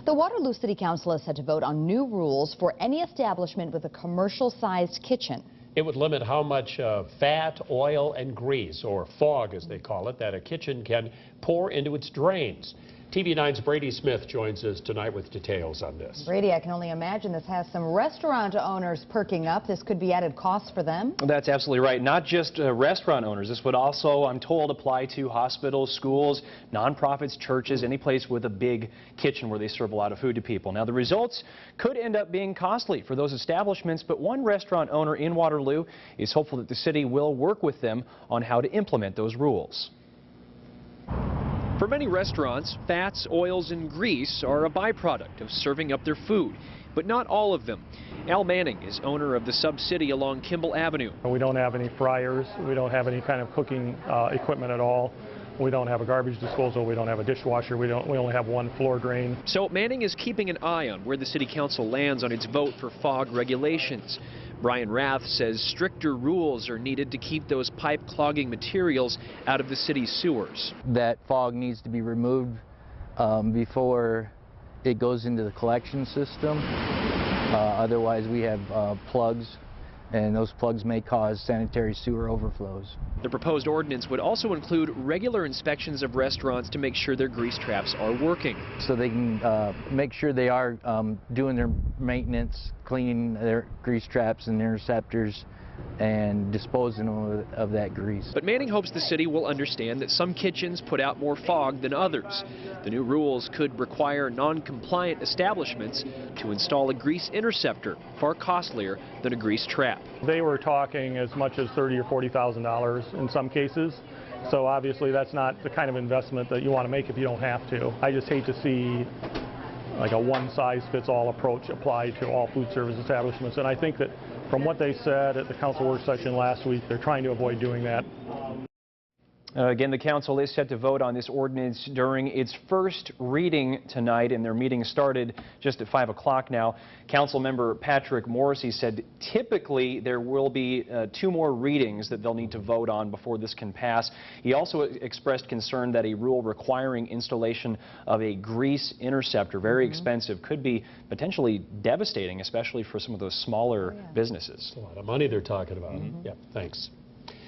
The Waterloo City Council is set to vote on new rules for any establishment with a commercial-sized kitchen. It would limit how much fat, oil, and grease, or fog as they call it, that a kitchen can pour into its drains. TV9's Brady Smith joins us tonight with details on this. Brady, I can only imagine this has some restaurant owners perking up. This could be added costs for them. That's absolutely right. Not just restaurant owners. This would also, I'm told, apply to hospitals, schools, nonprofits, churches, any place with a big kitchen where they serve a lot of food to people. Now, the results could end up being costly for those establishments, but one restaurant owner in Waterloo is hopeful that the city will work with them on how to implement those rules. For many restaurants, fats, oils, and grease are a byproduct of serving up their food, but not all of them. Al Manning is owner of the sub-city along Kimball Avenue. We don't have any fryers. We don't have any kind of cooking equipment at all. We don't have a garbage disposal. We don't have a dishwasher. We only have one floor drain. So Manning is keeping an eye on where the city council lands on its vote for fog regulations. Brian Rath says stricter rules are needed to keep those pipe-clogging materials out of the city's sewers. That fog needs to be removed before it goes into the collection system. Otherwise, we have plugs, and those plugs may cause sanitary sewer overflows. The proposed ordinance would also include regular inspections of restaurants to make sure their grease traps are working. So they can make sure they are doing their maintenance, cleaning their grease traps and interceptors, and disposing of that grease. But Manning hopes the city will understand that some kitchens put out more fog than others. The new rules could require non-compliant establishments to install a grease interceptor, far costlier than a grease trap. They were talking as much as $30,000 or $40,000 in some cases. So obviously that's not the kind of investment that you want to make if you don't have to. I just hate to see like a one-size-fits-all approach applied to all food service establishments. And I think that from what they said at the council work session last week, they're trying to avoid doing that. Again, the council is set to vote on this ordinance during its first reading tonight, and their meeting started just at 5 o'clock now. Council member Patrick Morrissey said typically there will be 2 more readings that they'll need to vote on before this can pass. He also expressed concern that a rule requiring installation of a grease interceptor, very expensive, could be potentially devastating, especially for some of those smaller businesses. It's a lot of money they're talking about. Yeah, thanks.